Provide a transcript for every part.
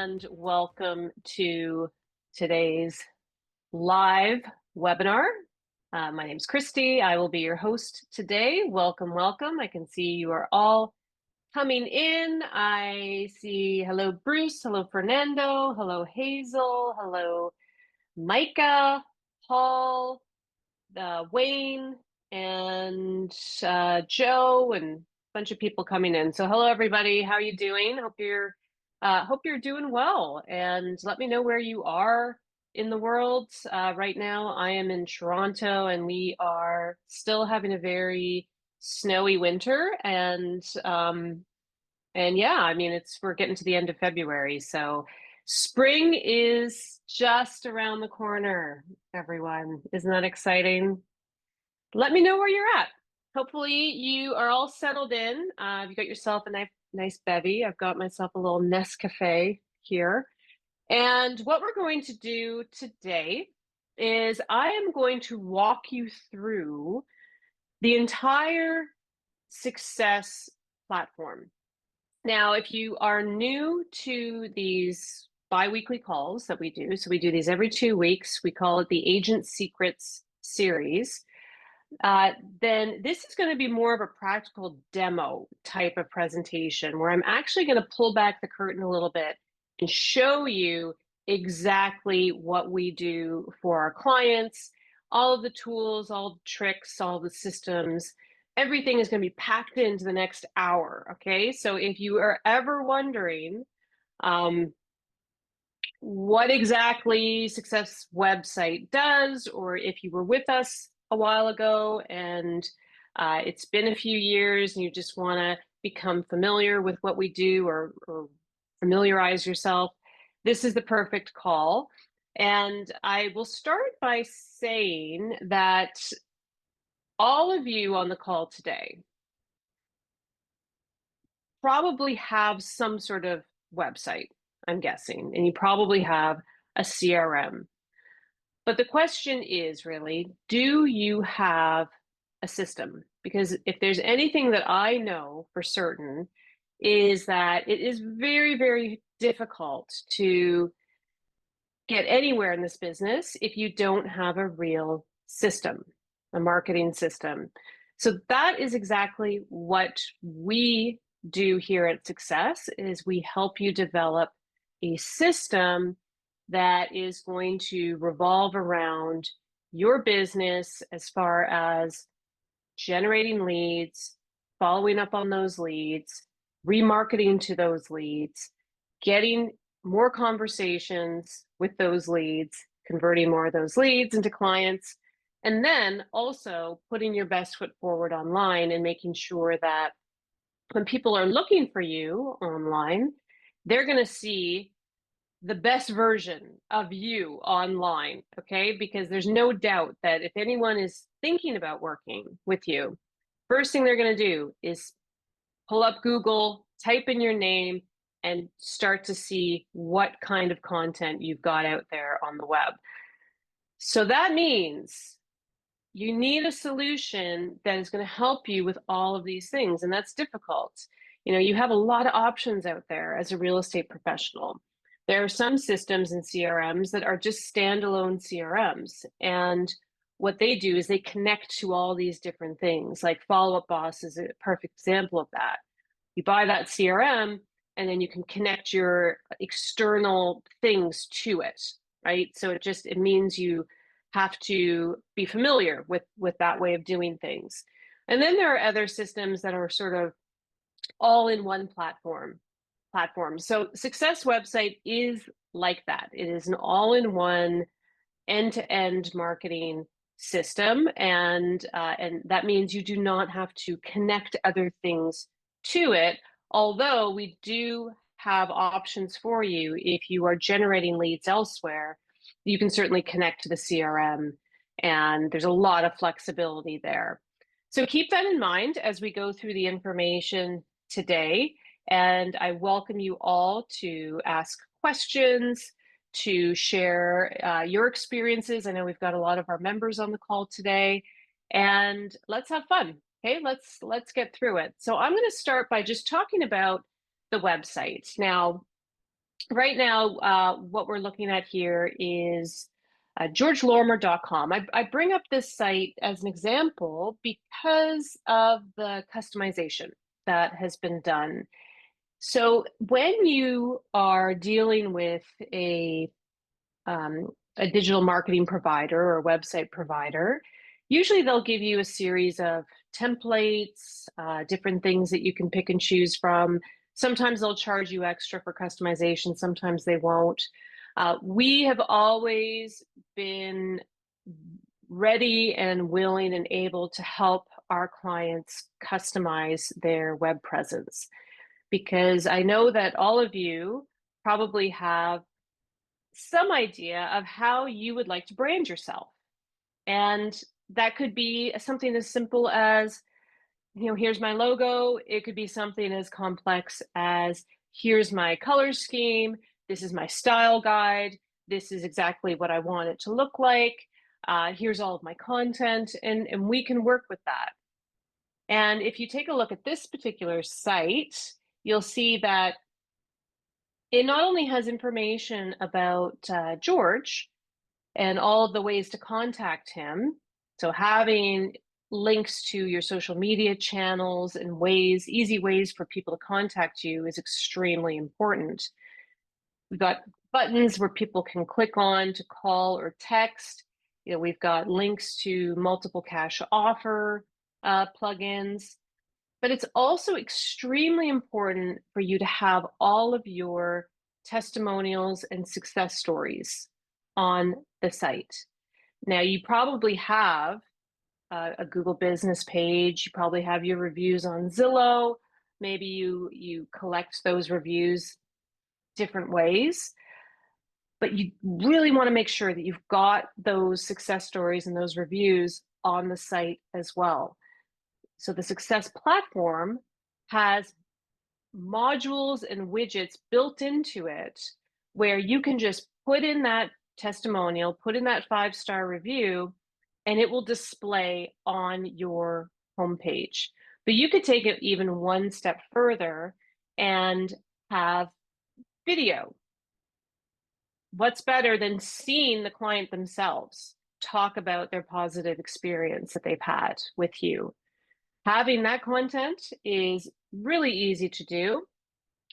and welcome to today's live webinar. My name is Christy. I will be your host today. Welcome, welcome. I can see you are all coming in. I see hello, Bruce. Hello, Fernando. Hello, Hazel. Hello, Micah, Paul, Wayne, and Joe, and a bunch of people coming in. So hello, everybody. How are you doing? Hope you're doing well, and let me know where you are in the world. Right now, I am in Toronto, and we are still having a very snowy winter, and yeah, I mean, we're getting to the end of February, so spring is just around the corner, everyone. Isn't that exciting? Let me know where you're at. Hopefully you are all settled in. You got yourself a nice bevy. I've got myself a little Nescafe here. And what we're going to do today is I am going to walk you through the entire Success platform. Now, if you are new to these bi-weekly calls that we do, so we do these every 2 weeks, we call it the Agent Secrets series. Then this is going to be more of a practical demo type of presentation where I'm actually going to pull back the curtain a little bit and show you exactly what we do for our clients, all of the tools, all the tricks, all the systems. Everything is going to be packed into the next hour, okay? So if you are ever wondering what exactly Success Website does, or if you were with us a while ago and it's been a few years and you just want to become familiar with what we do or familiarize yourself, this is the perfect call. And I will start by saying that all of you on the call today probably have some sort of website, I'm guessing, and you probably have a CRM. But the question is really, do you have a system? Because if there's anything that I know for certain, is that it is very, very difficult to get anywhere in this business if you don't have a real system, a marketing system. So that is exactly what we do here at Success, is we help you develop a system that is going to revolve around your business as far as generating leads, following up on those leads, remarketing to those leads, getting more conversations with those leads, converting more of those leads into clients, and then also putting your best foot forward online and making sure that when people are looking for you online, they're going to see the best version of you online, okay? Because there's no doubt that if anyone is thinking about working with you, first thing they're going to do is pull up Google, type in your name, and start to see what kind of content you've got out there on the web. So that means you need a solution that is going to help you with all of these things, and that's difficult. You know, you have a lot of options out there as a real estate professional. There are some systems and CRMs that are just standalone CRMs, and what they do is they connect to all these different things. Like Follow Up Boss is a perfect example of that. You buy that CRM, and then you can connect your external things to it, right? So it means you have to be familiar with that way of doing things. And then there are other systems that are sort of all in one platform. So Success Website is like that. It is an all-in-one end-to-end marketing system, and that means you do not have to connect other things to it, although we do have options for you. If you are generating leads elsewhere, you can certainly connect to the CRM, and there's a lot of flexibility there. So keep that in mind as we go through the information today, and I welcome you all to ask questions, to share your experiences. I know we've got a lot of our members on the call today, and let's have fun. Okay, let's get through it. So I'm going to start by just talking about the website. Now, right now, what we're looking at here is georgelorimer.com. I bring up this site as an example because of the customization that has been done. So when you are dealing with um, a digital marketing provider or a website provider, usually they'll give you a series of templates, different things that you can pick and choose from. Sometimes they'll charge you extra for customization, sometimes they won't. We have always been ready and willing and able to help our clients customize their web presence, because I know that all of you probably have some idea of how you would like to brand yourself. And that could be something as simple as, here's my logo. It could be something as complex as, here's my color scheme. This is my style guide. This is exactly what I want it to look like. Here's all of my content, and we can work with that. And if you take a look at this particular site, you'll see that it not only has information about George and all of the ways to contact him. So having links to your social media channels and ways, easy ways for people to contact you is extremely important. We've got buttons where people can click on to call or text. We've got links to multiple cash offer plugins. But it's also extremely important for you to have all of your testimonials and success stories on the site. Now, you probably have a Google business page. You probably have your reviews on Zillow. Maybe you collect those reviews different ways, but you really want to make sure that you've got those success stories and those reviews on the site as well. So the Success Platform has modules and widgets built into it where you can just put in that testimonial, put in that 5-star review, and it will display on your homepage. But you could take it even one step further and have video. What's better than seeing the client themselves talk about their positive experience that they've had with you? Having that content is really easy to do,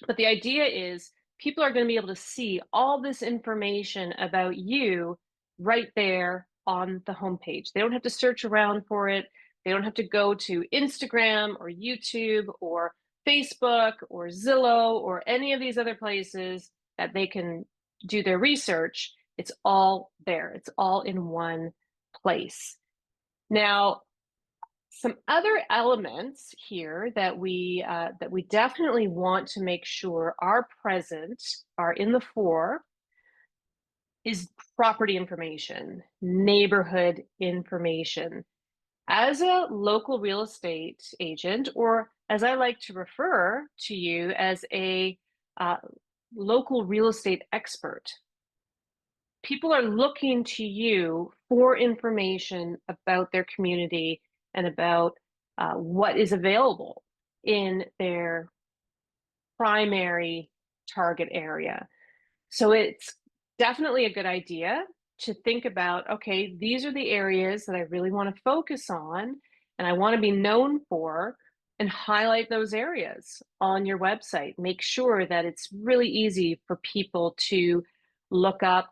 but the idea is people are going to be able to see all this information about you right there on the homepage. They don't have to search around for it. They don't have to go to Instagram or YouTube or Facebook or Zillow or any of these other places that they can do their research. It's all there. It's all in one place. Now, some other elements here that we definitely want to make sure are present, are in the fore, is property information, neighborhood information. As a local real estate agent, or as I like to refer to you as a uh, local real estate expert, people are looking to you for information about their community and about what is available in their primary target area. So it's definitely a good idea to think about, okay, these are the areas that I really want to focus on and I want to be known for, and highlight those areas on your website. Make sure that it's really easy for people to look up.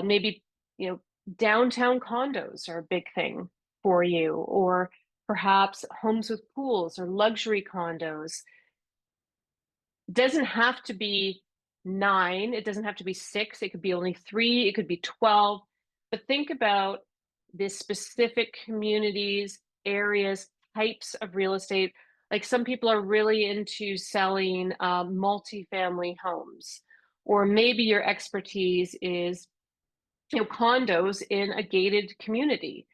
Maybe, downtown condos are a big thing for you, or perhaps homes with pools or luxury condos. It doesn't have to be 9, it doesn't have to be 6, it could be only 3, it could be 12. But think about the specific communities, areas, types of real estate. Like some people are really into selling multifamily homes, or maybe your expertise is condos in a gated community.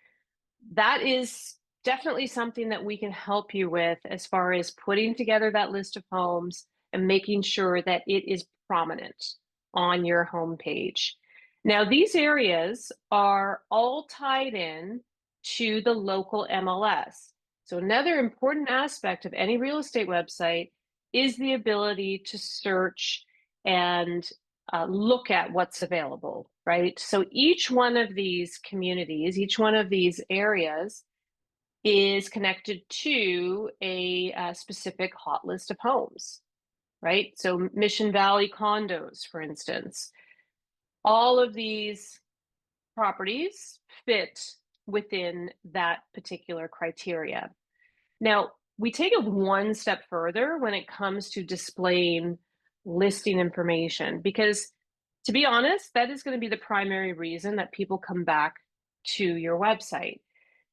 That is definitely something that we can help you with as far as putting together that list of homes and making sure that it is prominent on your homepage. Now, these areas are all tied in to the local MLS. So another important aspect of any real estate website is the ability to search and look at what's available, right? So each one of these communities, each one of these areas is connected to a specific hot list of homes, right? So Mission Valley condos, for instance, all of these properties fit within that particular criteria. Now, we take it one step further when it comes to displaying listing information, because to be honest, that is going to be the primary reason that people come back to your website.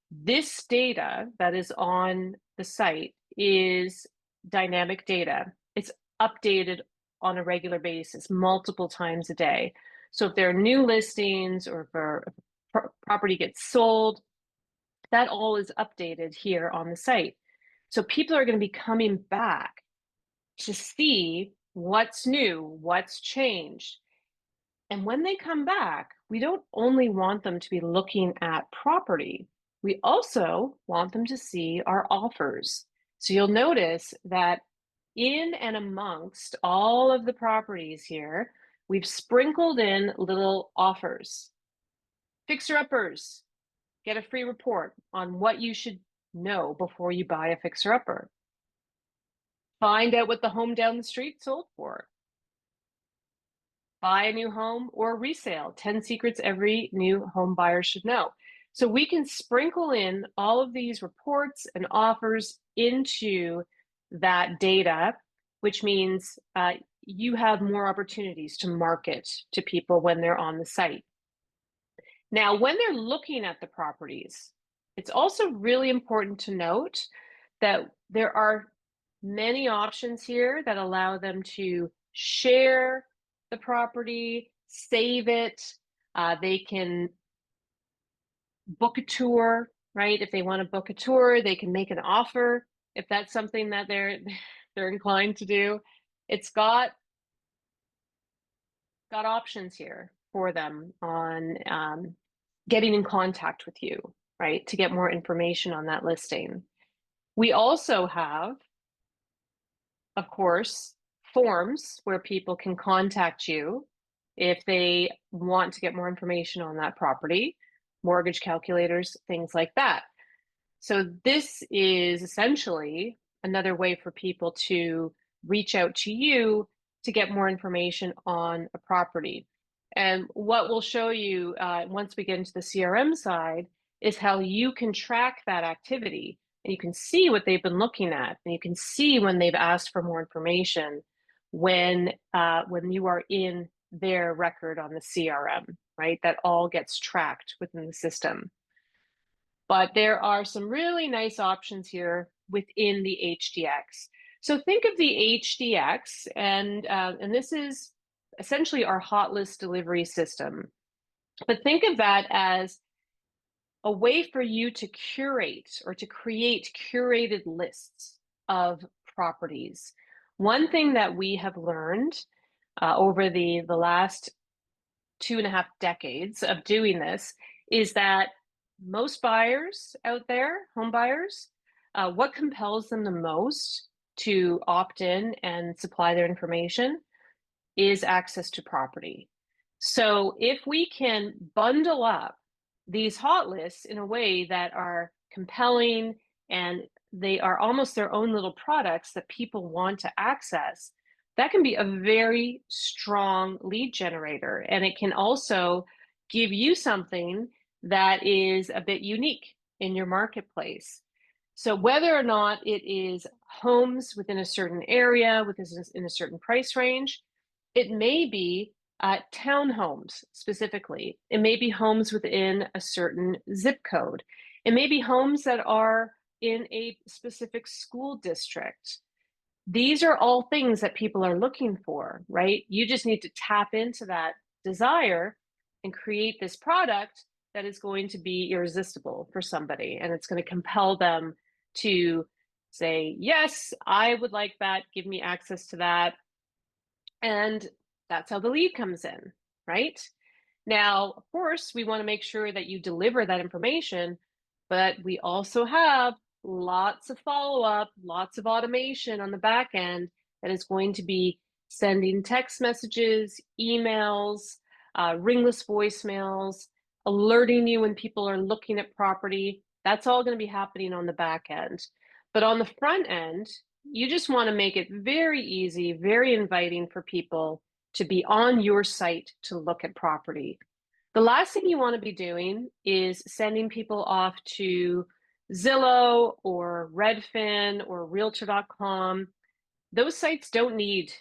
This data that is on the site is dynamic data. It's updated on a regular basis, multiple times a day. So if there are new listings or if a property gets sold, that all is updated here on the site. So people are going to be coming back to see what's new, what's changed. And when they come back, we don't only want them to be looking at property, we also want them to see our offers. So you'll notice that in and amongst all of the properties here, we've sprinkled in little offers. Fixer-uppers, get a free report on what you should know before you buy a fixer-upper. Find out what the home down the street sold for. Buy a new home or resale. 10 secrets every new home buyer should know. So we can sprinkle in all of these reports and offers into that data, which means you have more opportunities to market to people when they're on the site. Now, when they're looking at the properties, it's also really important to note that there are many options here that allow them to share the property, save it. They can book a tour, right? If they want to book a tour, they can make an offer if that's something that they're inclined to do. It's got options here for them on getting in contact with you, right? To get more information on that listing. We also have, of course, forms where people can contact you if they want to get more information on that property, mortgage calculators, things like that. So this is essentially another way for people to reach out to you to get more information on a property. And what we'll show you once we get into the CRM side is how you can track that activity. And you can see what they've been looking at, and you can see when they've asked for more information when you are in their record on the CRM, right? That all gets tracked within the system. But there are some really nice options here within the HDX. So think of the HDX, and this is essentially our hot list delivery system. But think of that as a way for you to curate or to create curated lists of properties. One thing that we have learned over the last 2.5 decades of doing this is that most buyers out there, home buyers, what compels them the most to opt in and supply their information is access to property. So if we can bundle up these hot lists in a way that are compelling and they are almost their own little products that people want to access, that can be a very strong lead generator. And it can also give you something that is a bit unique in your marketplace. So whether or not it is homes within a certain area, within a certain price range, it may be townhomes specifically. It may be homes within a certain zip code. It may be homes that are in a specific school district. These are all things that people are looking for, right? You just need to tap into that desire and create this product that is going to be irresistible for somebody. And it's going to compel them to say, yes, I would like that. Give me access to that. And that's how the lead comes in, right? Now, of course, we want to make sure that you deliver that information, but we also have lots of follow-up, lots of automation on the back end that is going to be sending text messages, emails, ringless voicemails, alerting you when people are looking at property. That's all going to be happening on the back end. But on the front end, you just want to make it very easy, very inviting for people to be on your site to look at property. The last thing you want to be doing is sending people off to Zillow or Redfin or Realtor.com. Those sites don't need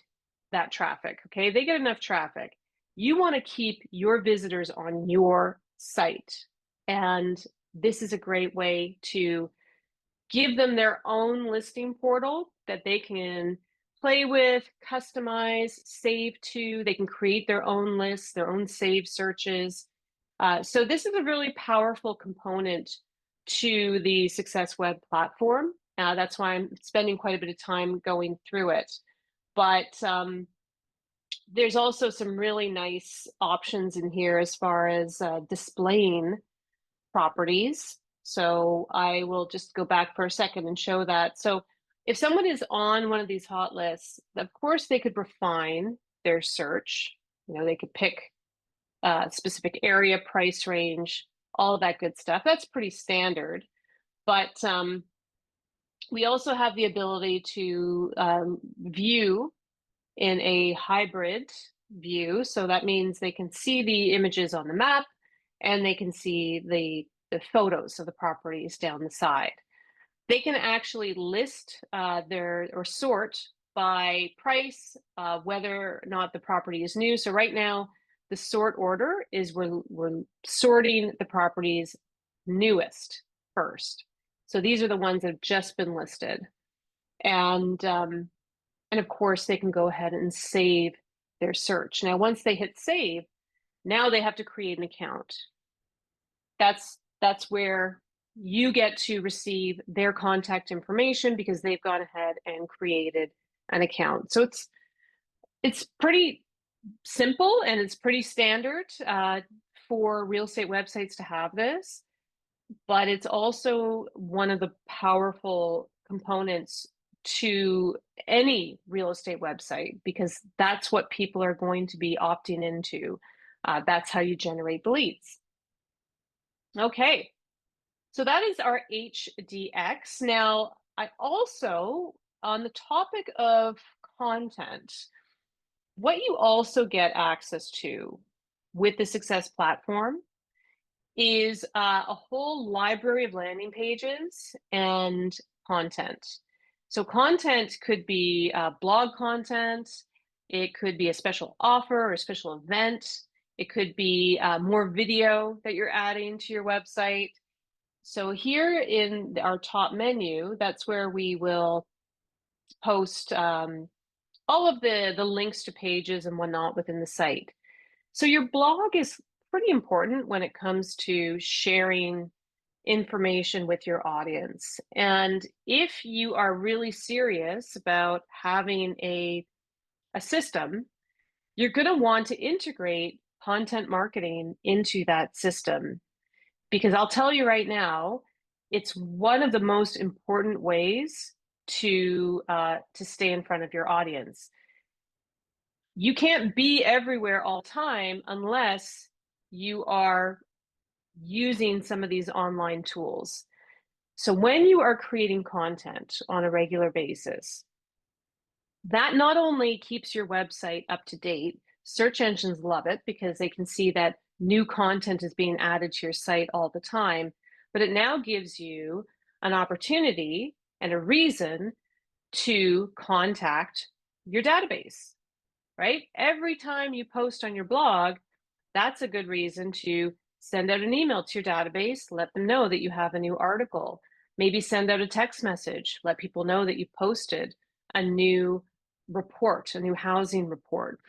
that traffic, okay? They get enough traffic. You want to keep your visitors on your site. And this is a great way to give them their own listing portal that they can play with, customize, save to. They can create their own lists, their own save searches. So this is a really powerful component to the Success Web platform. That's why I'm spending quite a bit of time going through it. But there's also some really nice options in here as far as displaying properties. So I will just go back for a second and show that. So if someone is on one of these hot lists, of course they could refine their search. They could pick a specific area, price range, all of that good stuff. That's pretty standard. But we also have the ability to view in a hybrid view. So that means they can see the images on the map and they can see the photos of the properties down the side. They can actually list or sort by price, whether or not the property is new. So right now, the sort order is we're sorting the properties newest first. So these are the ones that have just been listed. And of course, they can go ahead and save their search. Now, once they hit save, now they have to create an account. That's where you get to receive their contact information because they've gone ahead and created an account. So it's pretty simple and it's pretty standard for real estate websites to have this, but it's also one of the powerful components to any real estate website because that's what people are going to be opting into. That's how you generate the leads. Okay, so that is our HDX. Now, I also, on the topic of content, what you also get access to with the Success platform is a whole library of landing pages and content. So content could be blog content, it could be a special offer or a special event, it could be more video that you're adding to your website. So here in our top menu, that's where we will post all of the links to pages and whatnot within the site. So your blog is pretty important when it comes to sharing information with your audience. And if you are really serious about having a system, you're going to want to integrate content marketing into that system. Because I'll tell you right now, it's one of the most important ways to stay in front of your audience. You can't be everywhere all the time unless you are using some of these online tools. So when you are creating content on a regular basis, that not only keeps your website up to date, search engines love it because they can see that new content is being added to your site all the time, but it now gives you an opportunity and a reason to contact your database, right? Every time you post on your blog, that's a good reason to send out an email to your database, let them know that you have a new article. Maybe send out a text message, let people know that you posted a new report, a new housing report.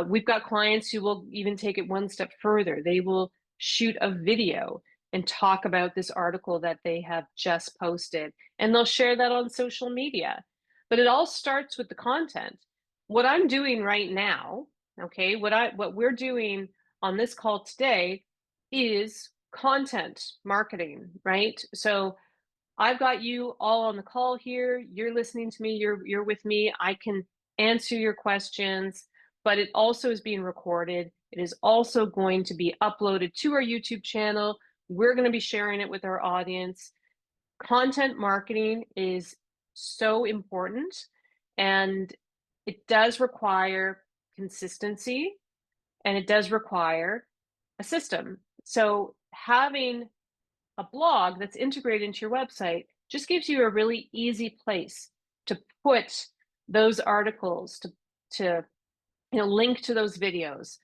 We've got clients who will even take it one step further. They will shoot a video and talk about this article that they have just posted, and they'll share that on social media. But it all starts with the content. What I'm doing right now, okay, what we're doing on this call today is content marketing, right? So I've got you all on the call here. You're listening to me. You're with me. I can answer your questions, but it also is being recorded. It is also going to be uploaded to our YouTube channel. We're going to be sharing it with our audience. Content marketing is so important, and it does require consistency, and it does require a system. So having a blog that's integrated into your website just gives you a really easy place to put those articles, to link to those videos,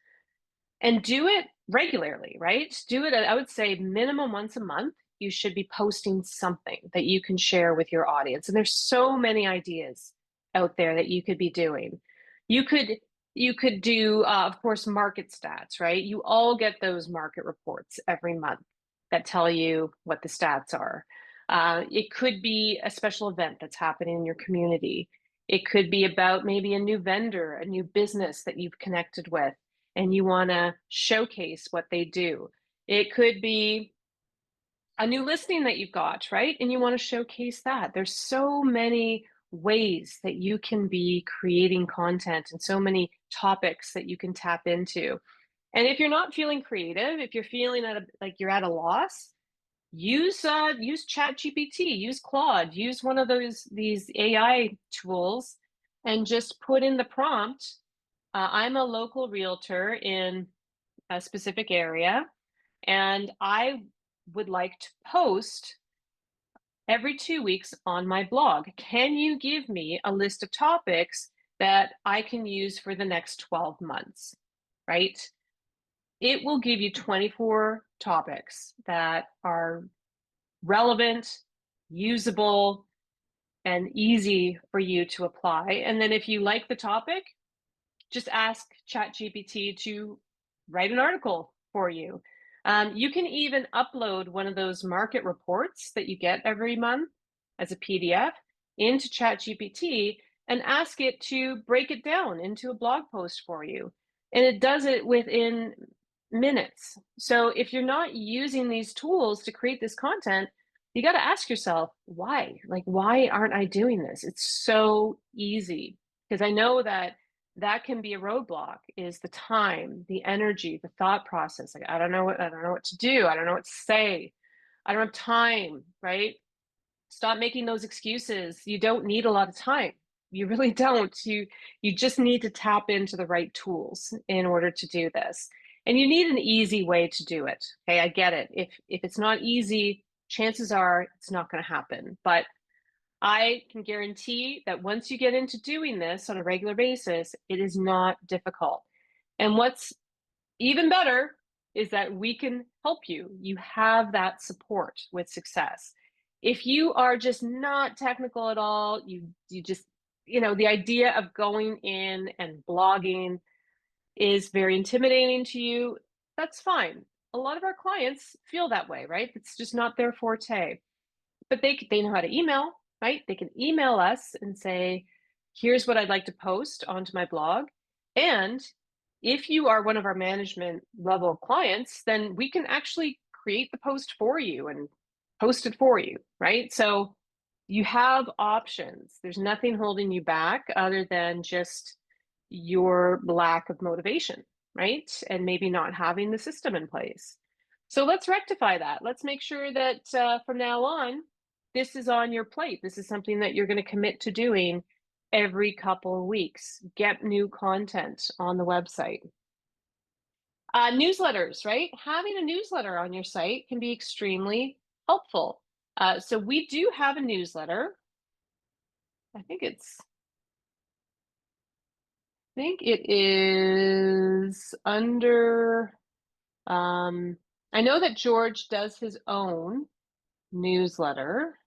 and do it regularly, right? Do it, I would say, minimum once a month. You should be posting something that you can share with your audience. And there's so many ideas out there that you could be doing. You could do, of course, market stats, right? You all get those market reports every month that tell you what the stats are. It could be a special event that's happening in your community. It could be about maybe a new vendor, a new business that you've connected with, and you want to showcase what they do. It could be a new listing that you've got, right? And you want to showcase that. There's so many ways that you can be creating content and so many topics that you can tap into. And if you're not feeling creative, if you're feeling like you're at a loss, use ChatGPT, use Claude, use one of these AI tools, and just put in the prompt. I'm a local realtor in a specific area, and I would like to post every 2 weeks on my blog. Can you give me a list of topics that I can use for the next 12 months? Right? It will give you 24 topics that are relevant, usable, and easy for you to apply. And then if you like the topic, just ask ChatGPT to write an article for you. You can even upload one of those market reports that you get every month as a PDF into ChatGPT and ask it to break it down into a blog post for you. And it does it within minutes. So if you're not using these tools to create this content, you got to ask yourself, why? Like, why aren't I doing this? It's so easy. Because I know that can be a roadblock, is the time, the energy, the thought process. Like, I don't know what to do. I don't know what to say. I don't have time, right? Stop making those excuses. You don't need a lot of time. You really don't. You just need to tap into the right tools in order to do this. And you need an easy way to do it. Okay, I get it. If it's not easy, chances are it's not going to happen. But I can guarantee that once you get into doing this on a regular basis, it is not difficult. And what's even better is that we can help you. You have that support with success. If you are just not technical at all, you just, the idea of going in and blogging is very intimidating to you, that's fine. A lot of our clients feel that way, right? It's just not their forte. But they know how to email, right? They can email us and say, here's what I'd like to post onto my blog. And if you are one of our management level clients, then we can actually create the post for you and post it for you, right? So you have options. There's nothing holding you back other than just your lack of motivation, right? And maybe not having the system in place. So let's rectify that. Let's make sure that from now on, this is on your plate. This is something that you're going to commit to doing every couple of weeks. Get new content on the website. Newsletters, right? Having a newsletter on your site can be extremely helpful. So we do have a newsletter. I think it is under, I know that George does his own newsletter.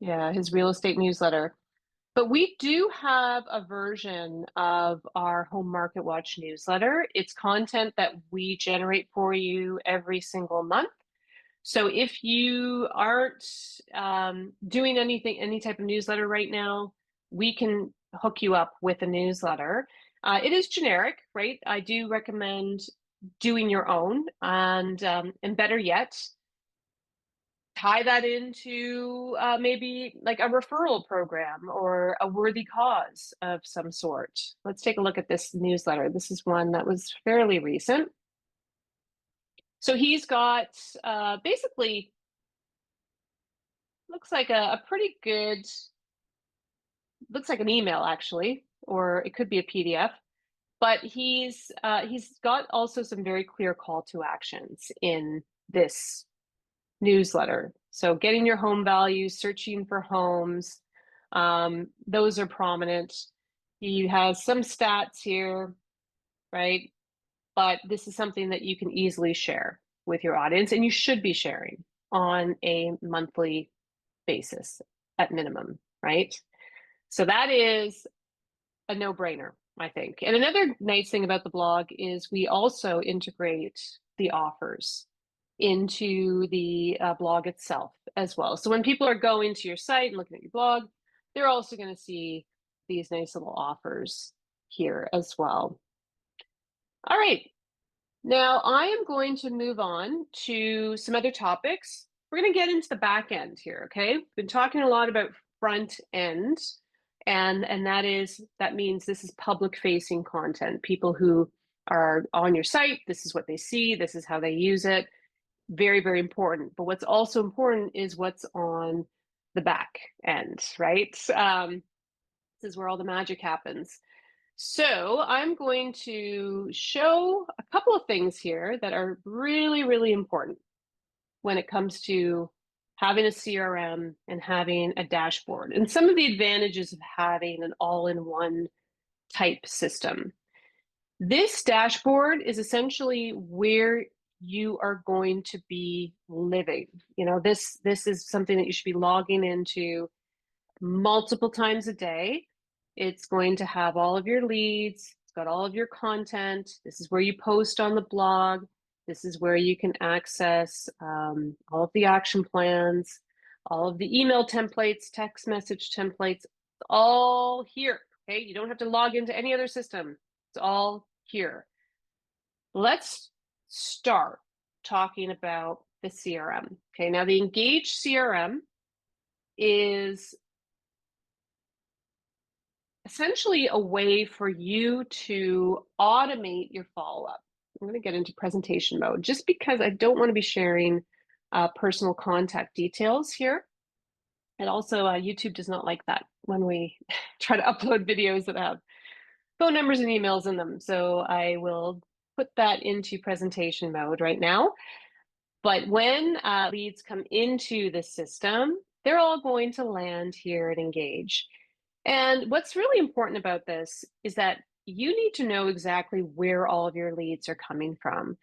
Yeah, his real estate newsletter. But we do have a version of our Home Market Watch newsletter. It's content that we generate for you every single month. So if you aren't doing any type of newsletter right now, we can hook you up with a newsletter. It is generic, right? I do recommend doing your own, and better yet, tie that into maybe like a referral program or a worthy cause of some sort. Let's take a look at this newsletter. This is one that was fairly recent. So he's got basically, looks like a pretty good, looks like an email actually, or it could be a PDF. But he's got also some very clear call to actions in this newsletter. So getting your home values, searching for homes, those are prominent. He has some stats here, right? But this is something that you can easily share with your audience, and you should be sharing on a monthly basis at minimum, right? So that is a no-brainer, I think. And another nice thing about the blog is we also integrate the offers into the blog itself as well. So when people are going to your site and looking at your blog, they're also going to see these nice little offers here as well. All right. Now I am going to move on to some other topics. We're going to get into the back end here, okay? We've been talking a lot about front end, and that means this is public facing content. People who are on your site, this is what they see, this is how they use it. Very, very important. But what's also important is what's on the back end, right? This is where all the magic happens. So I'm going to show a couple of things here that are really, really important when it comes to having a CRM and having a dashboard, and some of the advantages of having an all-in-one type system. This dashboard is essentially where you are going to be living. You know, this is something that you should be logging into multiple times a day. It's going to have all of your leads. It's got all of your content. This is where you post on the blog. This is where you can access all of the action plans, all of the email templates, text message templates, all here. Okay, you don't have to log into any other system. It's all here. Let's start talking about the CRM. Okay, now the Engage CRM is essentially a way for you to automate your follow-up. I'm going to get into presentation mode just because I don't want to be sharing personal contact details here. And also YouTube does not like that when we try to upload videos that have phone numbers and emails in them. So I will put that into presentation mode right now. But when leads come into the system, they're all going to land here at Engage. And what's really important about this is that you need to know exactly where all of your leads are coming from.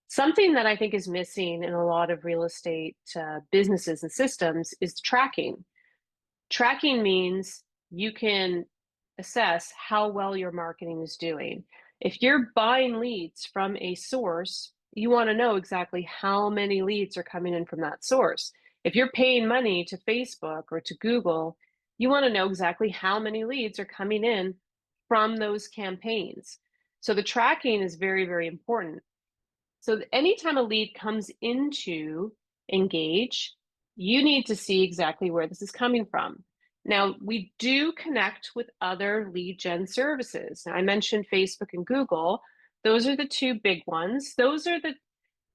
Something that I think is missing in a lot of real estate businesses and systems is tracking. Tracking means you can assess how well your marketing is doing. If you're buying leads from a source, you want to know exactly how many leads are coming in from that source. If you're paying money to Facebook or to Google, you want to know exactly how many leads are coming in from those campaigns. So the tracking is very, very important. So anytime a lead comes into Engage, you need to see exactly where this is coming from. Now, we do connect with other lead gen services. Now, I mentioned Facebook and Google. Those are the two big ones. Those are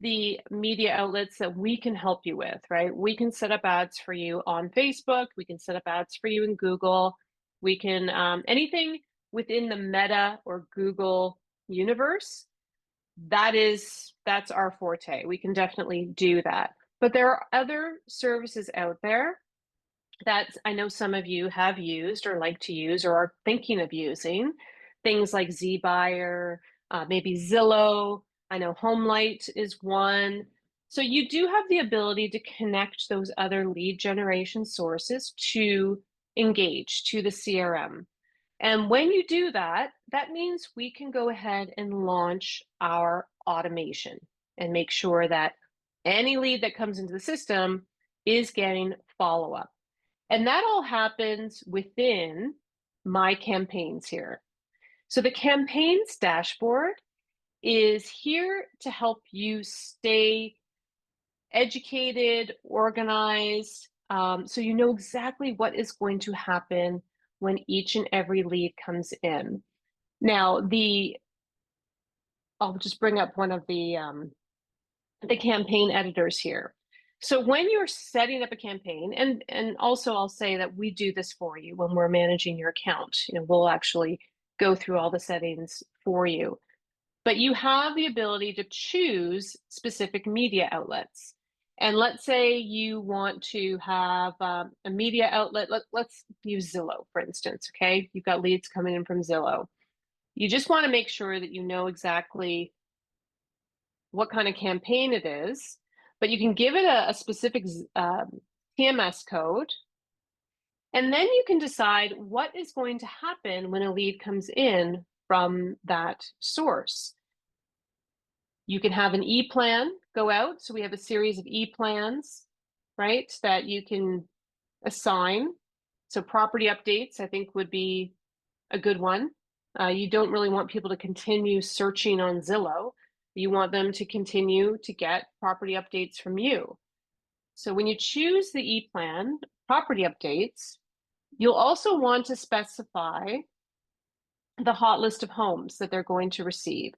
the media outlets that we can help you with, right? We can set up ads for you on Facebook. We can set up ads for you in Google. We can, anything within the Meta or Google universe, that's our forte. We can definitely do that. But there are other services out there that I know some of you have used or like to use or are thinking of using. Things like ZBuyer, maybe Zillow. I know HomeLight is one. So you do have the ability to connect those other lead generation sources to Engage, to the CRM. And when you do that, that means we can go ahead and launch our automation and make sure that any lead that comes into the system is getting follow-up. And that all happens within my campaigns here. So the campaigns dashboard is here to help you stay educated, organized, so you know exactly what is going to happen when each and every lead comes in. Now, I'll just bring up one of the campaign editors here. So when you're setting up a campaign, and also I'll say that we do this for you when we're managing your account. You know, we'll actually go through all the settings for you. But you have the ability to choose specific media outlets. And let's say you want to have a media outlet. Let's use Zillow, for instance, okay? You've got leads coming in from Zillow. You just want to make sure that you know exactly what kind of campaign it is, but you can give it a specific TMS code, and then you can decide what is going to happen when a lead comes in from that source. You can have an e-plan go out. So we have a series of e-plans, right, that you can assign. So property updates, I think, would be a good one. You don't really want people to continue searching on Zillow. You want them to continue to get property updates from you. So when you choose the e-plan, property updates, you'll also want to specify the hot list of homes that they're going to receive.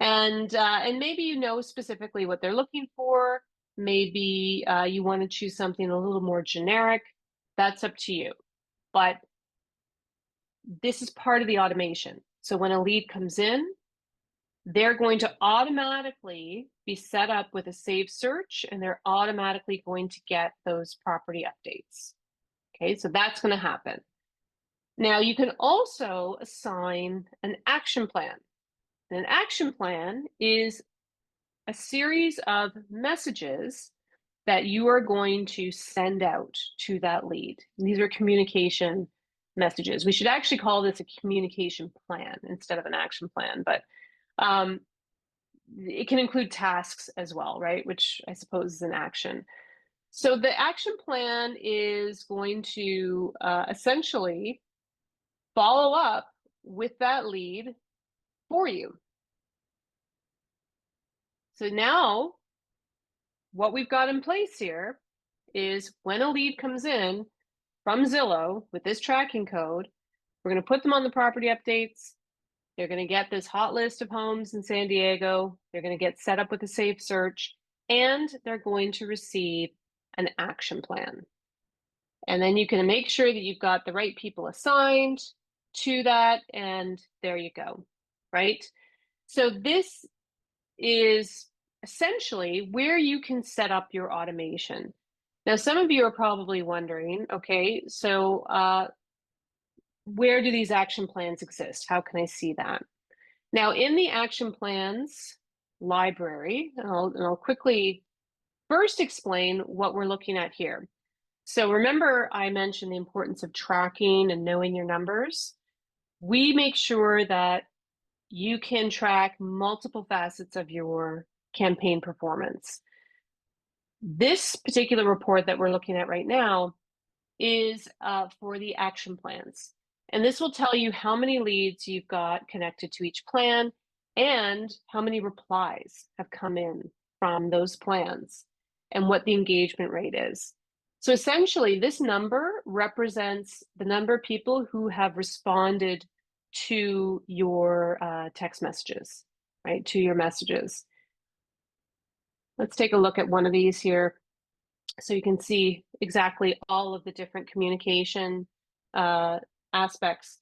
And maybe you know specifically what they're looking for. Maybe you want to choose something a little more generic. That's up to you. But this is part of the automation. So when a lead comes in, they're going to automatically be set up with a saved search, and they're automatically going to get those property updates. Okay, so that's going to happen. Now you can also assign an action plan. And an action plan is a series of messages that you are going to send out to that lead. And these are communication messages. We should actually call this a communication plan instead of an action plan, but it can include tasks as well, right? Which I suppose is an action. So the action plan is going to essentially follow up with that lead for you. So now what we've got in place here is when a lead comes in from Zillow with this tracking code, we're going to put them on the property updates. They're going to get this hot list of homes in San Diego. They're going to get set up with a safe search, and they're going to receive an action plan. And then you can make sure that you've got the right people assigned to that, and there you go, right? So this is essentially where you can set up your automation. Now, some of you are probably wondering, okay, so where do these action plans exist? How can I see that? Now, in the action plans library, and I'll quickly first explain what we're looking at here. So remember, I mentioned the importance of tracking and knowing your numbers. We make sure that you can track multiple facets of your campaign performance. This particular report that we're looking at right now is for the action plans. And this will tell you how many leads you've got connected to each plan and how many replies have come in from those plans and what the engagement rate is. So essentially, this number represents the number of people who have responded to your text messages, right? To your messages. Let's take a look at one of these here so you can see exactly all of the different communication aspects.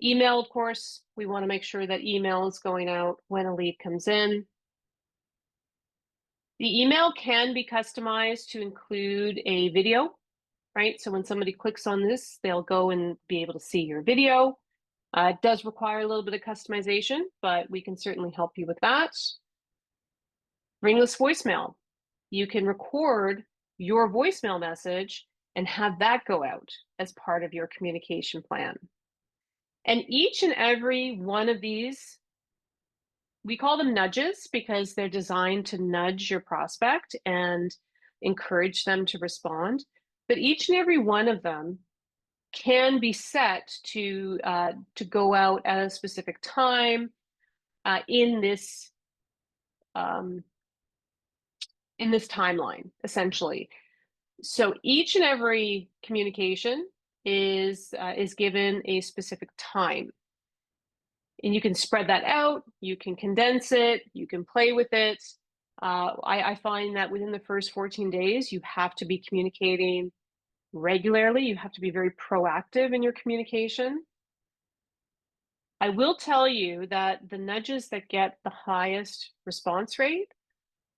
Email, of course, we want to make sure that email is going out when a lead comes in. The email can be customized to include a video, right? So when somebody clicks on this, they'll go and be able to see your video. It does require a little bit of customization, but we can certainly help you with that. Ringless voicemail. You can record your voicemail message and have that go out as part of your communication plan. And each and every one of these, we call them nudges because they're designed to nudge your prospect and encourage them to respond. But each and every one of them can be set to go out at a specific time in this in this timeline, essentially. So each and every communication is given a specific time. And you can spread that out, you can condense it, you can play with it. I find that within the first 14 days, you have to be communicating regularly. You have to be very proactive in your communication. I will tell you that the nudges that get the highest response rate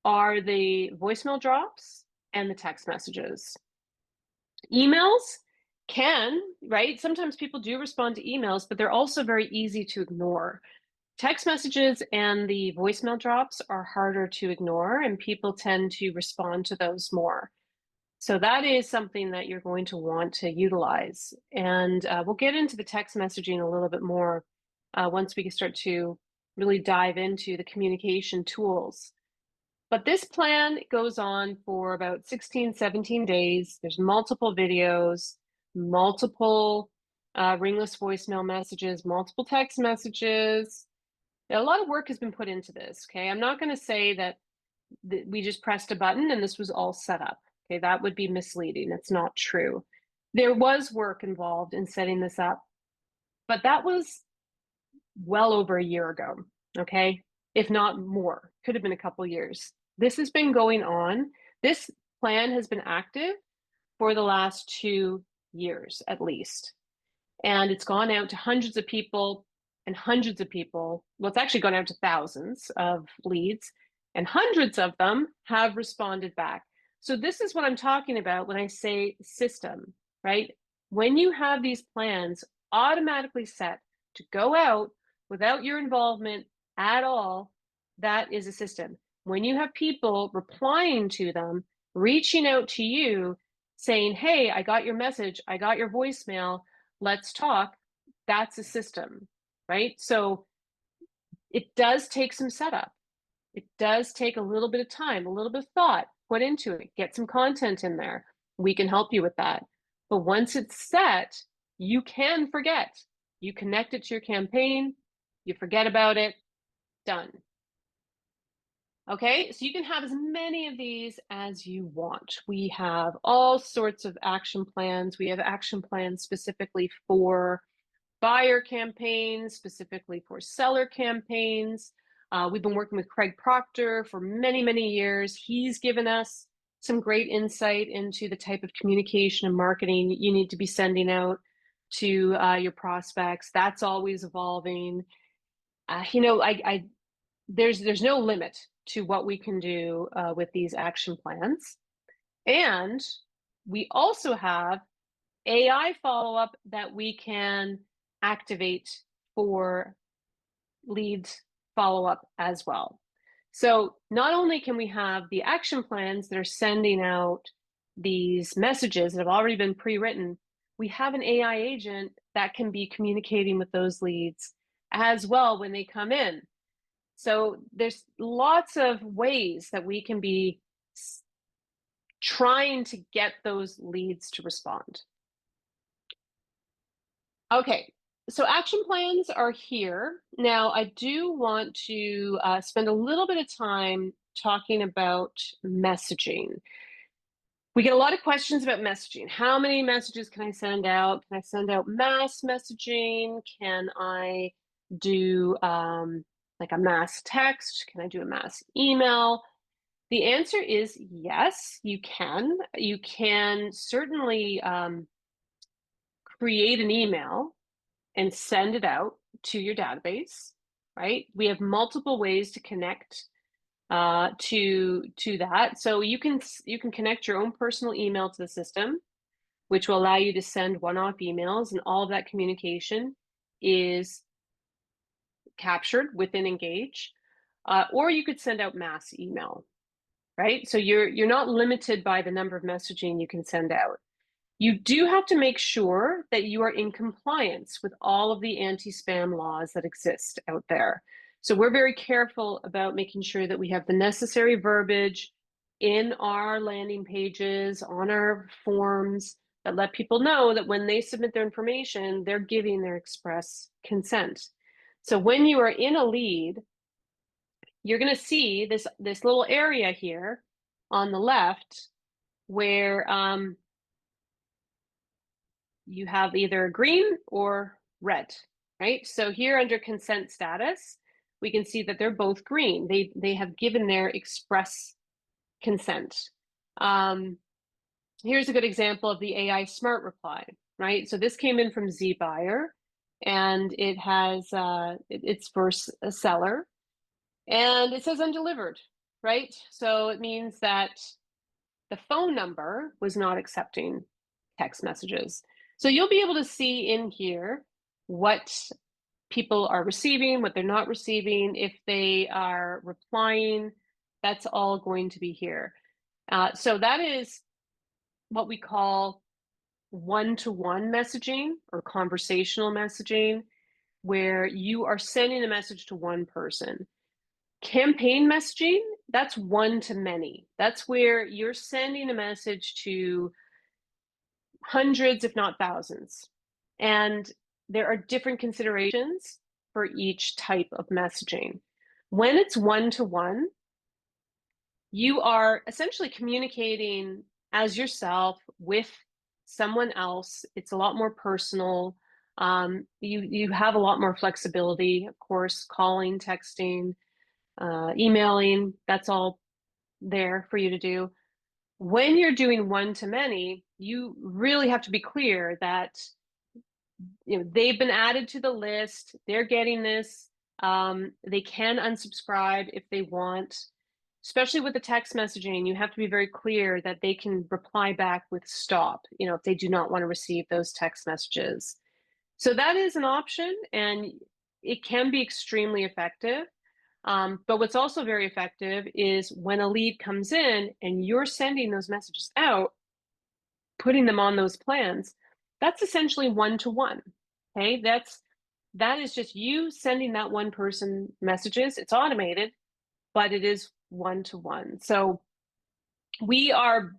are the voicemail drops and the text messages. Emails can, right? Sometimes people do respond to emails, but they're also very easy to ignore. Text messages and the voicemail drops are harder to ignore, and people tend to respond to those more. So that is something that you're going to want to utilize. And we'll get into the text messaging a little bit more once we can start to really dive into the communication tools. But this plan goes on for about 16, 17 days. There's multiple videos, multiple ringless voicemail messages, multiple text messages. A lot of work has been put into this, okay? I'm not going to say that we just pressed a button and this was all set up, okay? That would be misleading. That's not true. There was work involved in setting this up, but that was well over a year ago, okay? If not more, could have been a couple years. This has been going on. This plan has been active for the last 2 years at least. And it's gone out to hundreds of people and hundreds of people. Well, it's actually gone out to thousands of leads, and hundreds of them have responded back. So this is what I'm talking about when I say system, right? When you have these plans automatically set to go out without your involvement at all, that is a system. When you have people replying to them, reaching out to you, saying, hey, I got your message, I got your voicemail, let's talk, that's a system, right? So it does take some setup. It does take a little bit of time, a little bit of thought put into it, get some content in there. We can help you with that. But once it's set, you can forget. You connect it to your campaign, you forget about it, done. Okay, so you can have as many of these as you want. We have all sorts of action plans. We have action plans specifically for buyer campaigns, specifically for seller campaigns. We've been working with Craig Proctor for many, many years. He's given us some great insight into the type of communication and marketing you need to be sending out to your prospects. That's always evolving. There's no limit to what we can do with these action plans. And we also have AI follow-up that we can activate for leads follow-up as well. So not only can we have the action plans that are sending out these messages that have already been pre-written, we have an AI agent that can be communicating with those leads as well when they come in. So there's lots of ways that we can be trying to get those leads to respond. Okay, so action plans are here. Now, I do want to spend a little bit of time talking about messaging. We get a lot of questions about messaging. How many messages can I send out? Can I send out mass messaging? Can I do like a mass text? Can I do a mass email? The answer is yes, you can. You can certainly create an email and send it out to your database, right? We have multiple ways to connect to that. So you can connect your own personal email to the system, which will allow you to send one-off emails, and all of that communication is captured within Engage. Or you could send out mass email, right? So you're not limited by the number of messaging you can send out. You do have to make sure that you are in compliance with all of the anti-spam laws that exist out there. So we're very careful about making sure that we have the necessary verbiage in our landing pages, on our forms, that let people know that when they submit their information, they're giving their express consent. So when you are in a lead, you're going to see this little area here on the left where you have either green or red, right? So here under consent status, we can see that they're both green. They have given their express consent. Here's a good example of the AI smart reply, right? So this came in from ZBuyer, and it has it's for a seller, and it says undelivered, right? So it means that the phone number was not accepting text messages. So you'll be able to see in here what people are receiving, what they're not receiving, if they are replying, that's all going to be here. So that is what we call one-to-one messaging or conversational messaging, where you are sending a message to one person. Campaign messaging, that's one to many. That's where you're sending a message to hundreds, if not thousands. And there are different considerations for each type of messaging. When it's one-to-one, you are essentially communicating as yourself with someone else. It's a lot more personal. You have a lot more flexibility, of course, calling, texting, emailing, that's all there for you to do. When you're doing one-to-many, you really have to be clear that they've been added to the list, they're getting this, they can unsubscribe if they want. Especially with the text messaging, you have to be very clear that they can reply back with stop, if they do not want to receive those text messages. So that is an option, and it can be extremely effective. But what's also very effective is when a lead comes in and you're sending those messages out, putting them on those plans, that's essentially one-to-one. Okay, that is just you sending that one person messages. It's automated, but it is one-to-one. So we are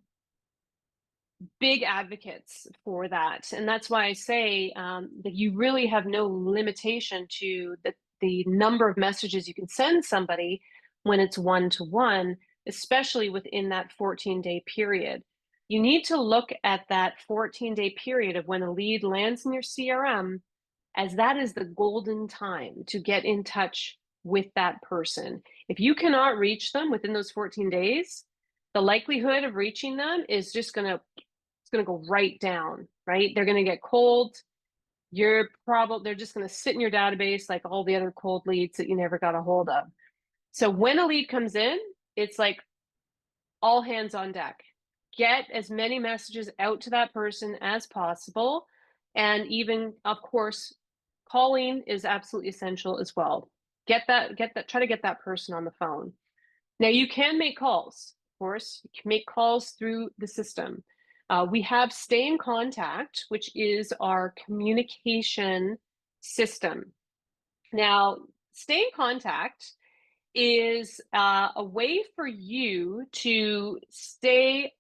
big advocates for that. And that's why I say that you really have no limitation to the number of messages you can send somebody when it's one-to-one, especially within that 14-day period. You need to look at that 14-day period of when a lead lands in your CRM, as that is the golden time to get in touch with that person. If you cannot reach them within those 14 days, the likelihood of reaching them is just going to go right down, right? They're going to get cold. They're just going to sit in your database like all the other cold leads that you never got a hold of. So when a lead comes in, it's like all hands on deck. Get as many messages out to that person as possible. And even, of course, calling is absolutely essential as well. Try to get that person on the phone. Now, you can make calls, of course. You can make calls through the system. We have Stay in Contact, which is our communication system. Now, Stay in Contact is a way for you to stay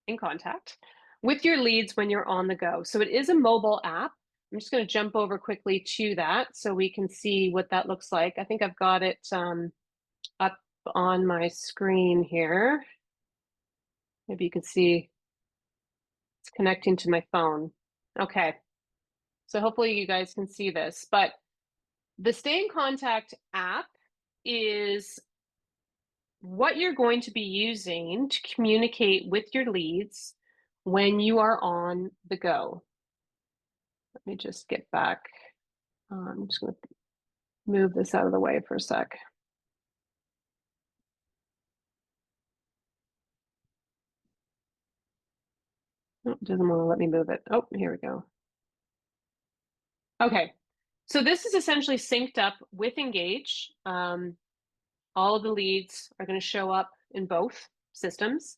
in contact with your leads when you're on the go. So it is a mobile app. I'm just going to jump over quickly to that so we can see what that looks like. I think I've got it up on my screen here. Maybe you can see it's connecting to my phone. Okay. So hopefully you guys can see this, but the Stay in Contact app is what you're going to be using to communicate with your leads when you are on the go. Let me just get back. I'm just going to move this out of the way for a sec. Oh, it doesn't want to let me move it. Oh, here we go. Okay, so this is essentially synced up with Engage. All of the leads are going to show up in both systems.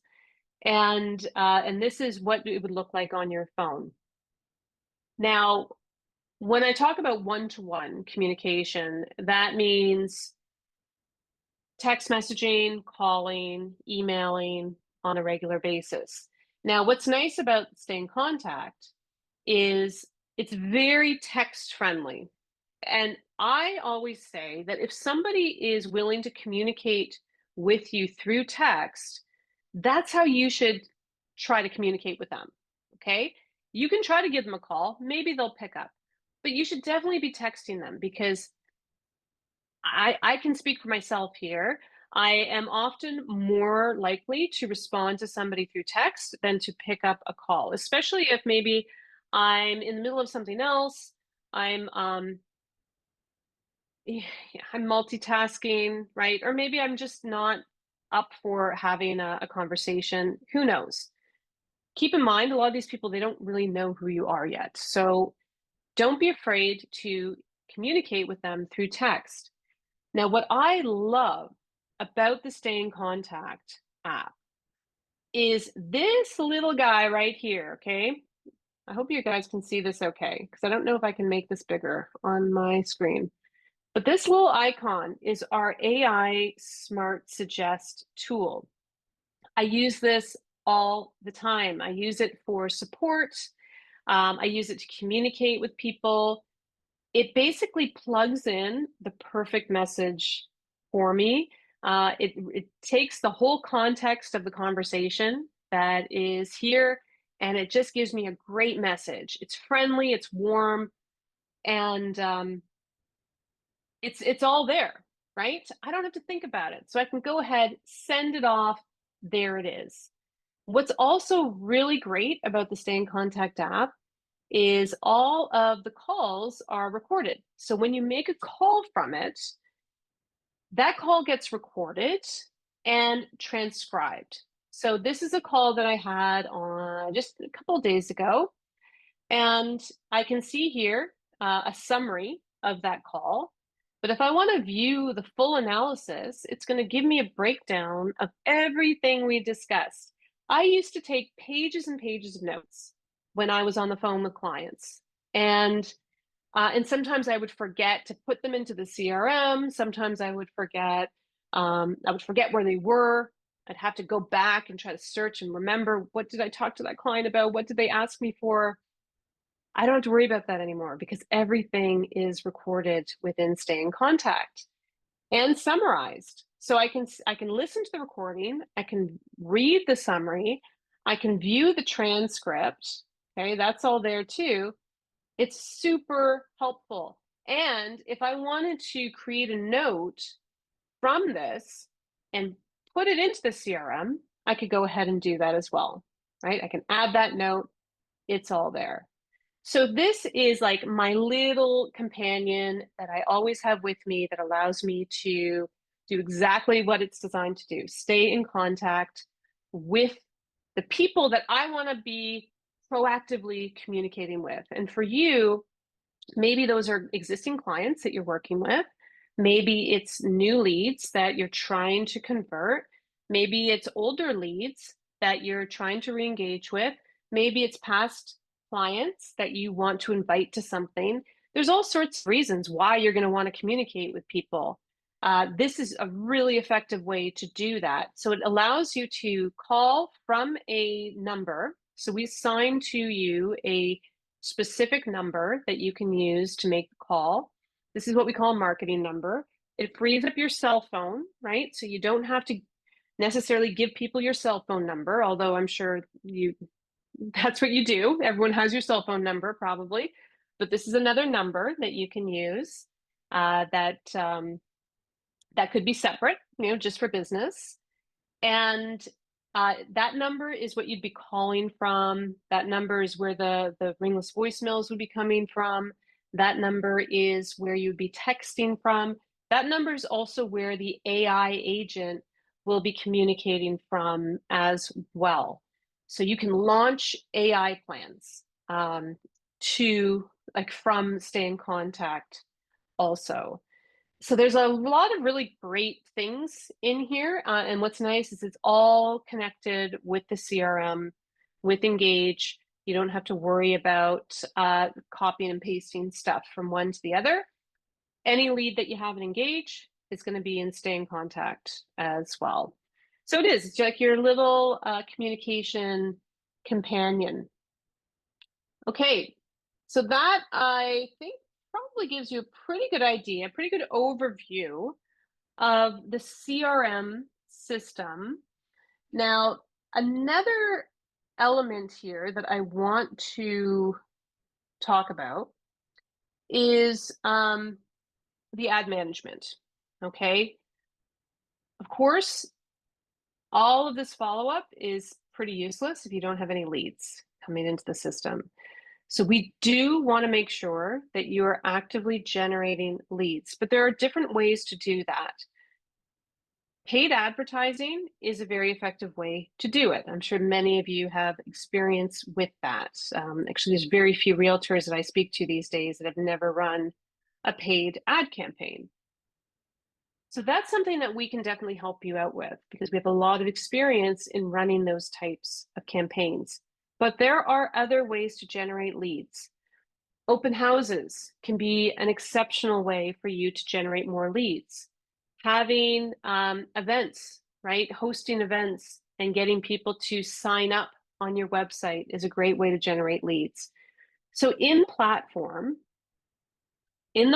And this is what it would look like on your phone. Now, when I talk about one-to-one communication, that means text messaging, calling, emailing on a regular basis. Now, what's nice about Stay in Contact is it's very text friendly. And I always say that if somebody is willing to communicate with you through text, that's how you should try to communicate with them. Okay. You can try to give them a call. Maybe they'll pick up, but you should definitely be texting them because I can speak for myself here. I am often more likely to respond to somebody through text than to pick up a call, especially if maybe I'm in the middle of something else. I'm yeah, I'm multitasking, right? Or maybe I'm just not up for having a conversation. Who knows? Keep in mind, a lot of these people, they don't really know who you are yet. So don't be afraid to communicate with them through text. Now, what I love about the Stay in Contact app is this little guy right here, okay? I hope you guys can see this okay, because I don't know if I can make this bigger on my screen. But this little icon is our AI Smart Suggest tool. I use this all the time. I use it for support. I use it to communicate with people. It basically plugs in the perfect message for me. It takes the whole context of the conversation that is here, and it just gives me a great message. It's friendly, it's warm, and it's all there, right? I don't have to think about it. So I can go ahead, send it off. There it is. What's also really great about the Stay in Contact app is all of the calls are recorded. So when you make a call from it, that call gets recorded and transcribed. So this is a call that I had on just a couple of days ago, and I can see here a summary of that call. But if I want to view the full analysis, it's going to give me a breakdown of everything we discussed. I used to take pages and pages of notes when I was on the phone with clients. And sometimes I would forget to put them into the CRM. Sometimes I would forget. I would forget where they were. I'd have to go back and try to search and remember, what did I talk to that client about? What did they ask me for? I don't have to worry about that anymore because everything is recorded within Stay in Contact and summarized. So I can listen to the recording, I can read the summary, I can view the transcript. Okay, that's all there too. It's super helpful. And if I wanted to create a note from this and put it into the CRM, I could go ahead and do that as well, right? I can add that note. It's all there. So this is like my little companion that I always have with me that allows me to do exactly what it's designed to do. Stay in contact with the people that I want to be proactively communicating with. And for you, maybe those are existing clients that you're working with. Maybe it's new leads that you're trying to convert. Maybe it's older leads that you're trying to re-engage with. Maybe it's past clients that you want to invite to something. There's all sorts of reasons why you're going to want to communicate with people. This is a really effective way to do that. So it allows you to call from a number. So we assign to you a specific number that you can use to make the call. This is what we call a marketing number. It frees up your cell phone, right? So you don't have to necessarily give people your cell phone number, although I'm sure that's what you do. Everyone has your cell phone number probably, but this is another number that you can use that could be separate, just for business. And that number is what you'd be calling from. That number is where the ringless voicemails would be coming from. That number is where you'd be texting from. That number is also where the AI agent will be communicating from as well. So you can launch AI plans to from Stay in Contact also. So there's a lot of really great things in here. And what's nice is it's all connected with the CRM, with Engage. You don't have to worry about copying and pasting stuff from one to the other. Any lead that you have in Engage is going to be in Stay in Contact as well. So it's like your little communication companion. Okay, so that I think probably gives you a pretty good idea, pretty good overview of the CRM system. Now, another element here that I want to talk about is the ad management. Okay. Of course, all of this follow-up is pretty useless if you don't have any leads coming into the system. So we do want to make sure that you are actively generating leads, but there are different ways to do that. Paid advertising is a very effective way to do it. I'm sure many of you have experience with that. Actually, there's very few realtors that I speak to these days that have never run a paid ad campaign. So that's something that we can definitely help you out with because we have a lot of experience in running those types of campaigns. But there are other ways to generate leads. Open houses can be an exceptional way for you to generate more leads. Having events, right? Hosting events and getting people to sign up on your website is a great way to generate leads. So in the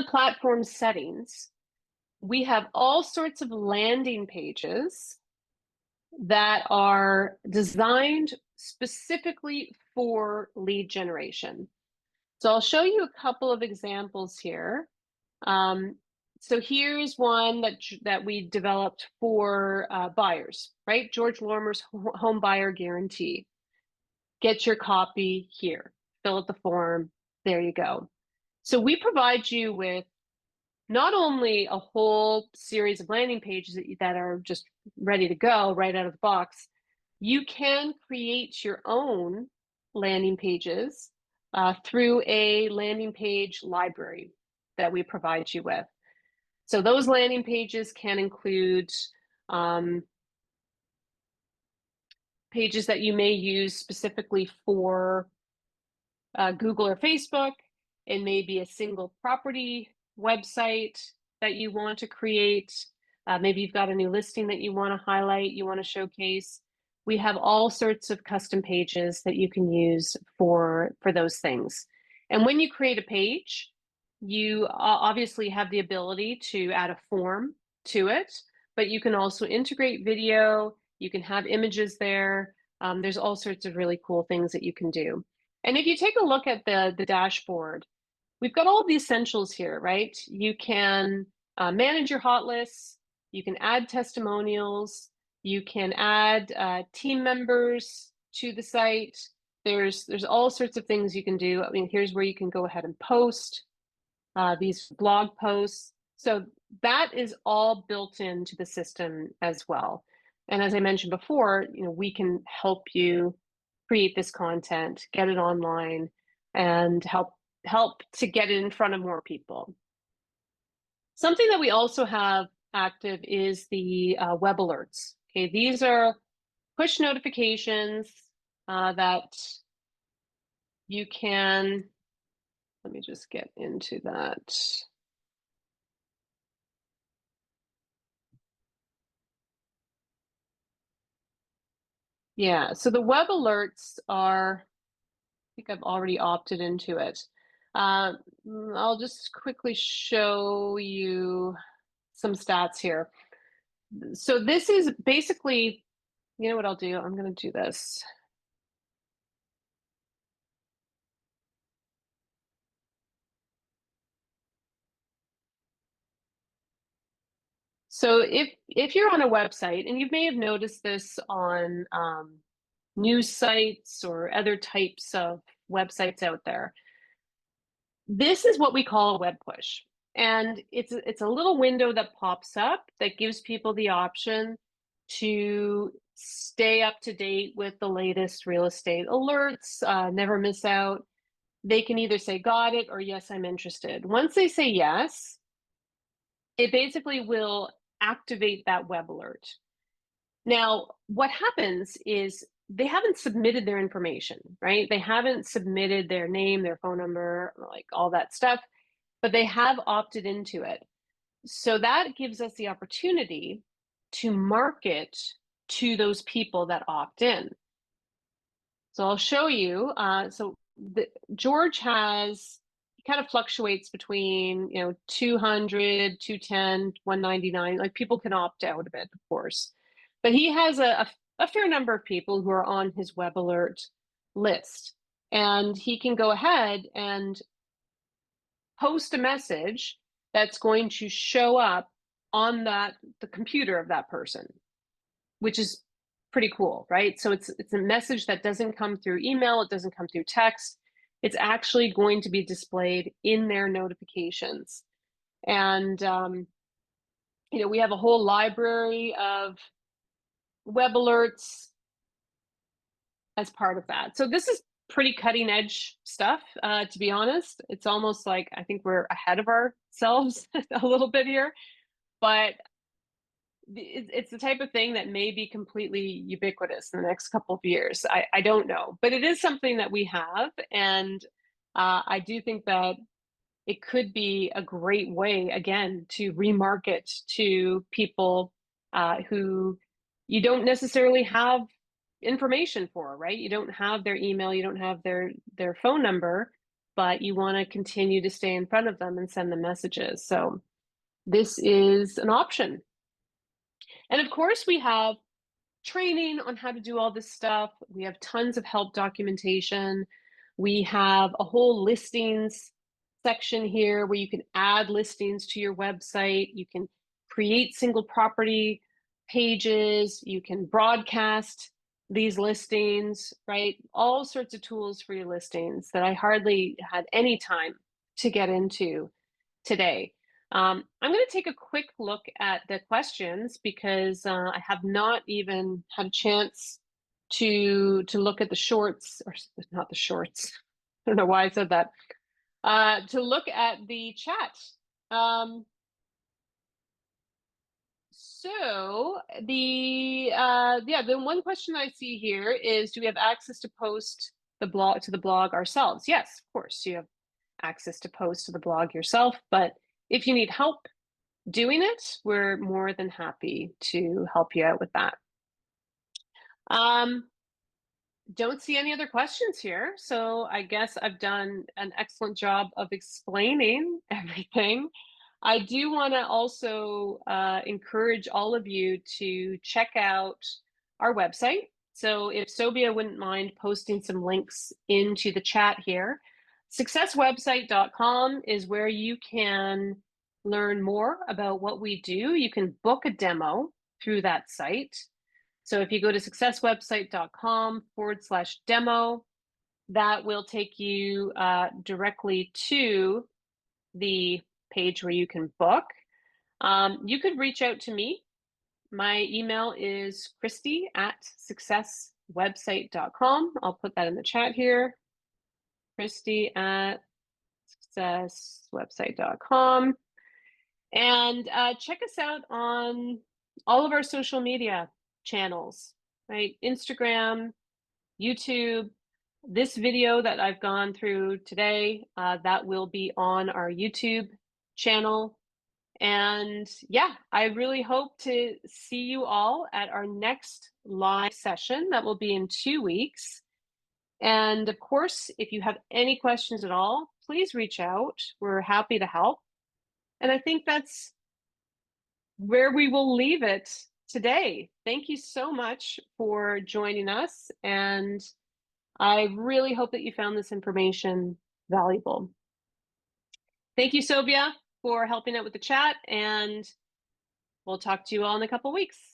platform settings, we have all sorts of landing pages that are designed specifically for lead generation. So I'll show you a couple of examples here. So here's one that we developed for buyers, right? George Lorimer's home buyer guarantee. Get your copy here, fill out the form, there you go. So we provide you with not only a whole series of landing pages that are just ready to go right out of the box, you can create your own landing pages through a landing page library that we provide you with. So those landing pages can include pages that you may use specifically for Google or Facebook. It may be a single property website that you want to create. Maybe you've got a new listing that you want to highlight, you want to showcase. We have all sorts of custom pages that you can use for those things. And when you create a page, you obviously have the ability to add a form to it, but you can also integrate video, you can have images there. There's all sorts of really cool things that you can do. And if you take a look at the dashboard, we've got all of the essentials here, right? You can manage your hot lists, you can add testimonials, you can add team members to the site. There's all sorts of things you can do. I mean, here's where you can go ahead and post these blog posts. So that is all built into the system as well. And as I mentioned before, we can help you create this content, get it online, and help to get it in front of more people. Something that we also have active is the web alerts. Okay, these are push notifications that you can, let me just get into that. Yeah, so the web alerts are, I think I've already opted into it. I'll just quickly show you some stats here. So this is basically, you know what I'll do? I'm going to do this. So if you're on a website, and you may have noticed this on news sites or other types of websites out there, this is what we call a web push. And it's a little window that pops up that gives people the option to stay up to date with the latest real estate alerts, never miss out. They can either say got it or yes, I'm interested. Once they say yes, it basically will activate that web alert. Now, what happens is they haven't submitted their information, right? They haven't submitted their name, their phone number, like all that stuff, but they have opted into it. So that gives us the opportunity to market to those people that opt in. So I'll show you. George has, kind of fluctuates between 200, 210, 199. Like people can opt out of it, of course. But he has a fair number of people who are on his web alert list. And he can go ahead and post a message that's going to show up on the computer of that person, which is pretty cool, right? So it's a message that doesn't come through email, it doesn't come through text. It's actually going to be displayed in their notifications. And we have a whole library of web alerts as part of that. So this is pretty cutting edge stuff, to be honest. It's almost like I think we're ahead of ourselves a little bit here, but it's the type of thing that may be completely ubiquitous in the next couple of years. I don't know, but it is something that we have. And I do think that it could be a great way, again, to remarket to people who you don't necessarily have information for, right? You don't have their email, you don't have their phone number, but you want to continue to stay in front of them and send them messages. So this is an option. And of course, we have training on how to do all this stuff. We have tons of help documentation. We have a whole listings section here where you can add listings to your website. You can create single property pages. You can broadcast these listings, right? All sorts of tools for your listings that I hardly had any time to get into today. I'm going to take a quick look at the questions because I have not even had a chance to look at the shorts, or not the shorts. I don't know why I said that. To look at the chat. So the one question I see here is, do we have access to post the blog ourselves? Yes, of course, you have access to post to the blog yourself, but if you need help doing it, we're more than happy to help you out with that. Don't see any other questions here, so I guess I've done an excellent job of explaining everything. I do want to also encourage all of you to check out our website. So if Sobia wouldn't mind posting some links into the chat here, successwebsite.com is where you can learn more about what we do. You can book a demo through that site. So if you go to successwebsite.com/demo, that will take you directly to the page where you can book. You could reach out to me. My email is Christy@successwebsite.com. I'll put that in the chat here. Christy@successwebsite.com. And check us out on all of our social media channels, right? Instagram, YouTube. This video that I've gone through today, that will be on our YouTube channel. And yeah, I really hope to see you all at our next live session. That will be in 2 weeks. And of course, if you have any questions at all, please reach out. We're happy to help. And I think that's where we will leave it today. Thank you so much for joining us. And I really hope that you found this information valuable. Thank you, Sobia, for helping out with the chat, and we'll talk to you all in a couple weeks.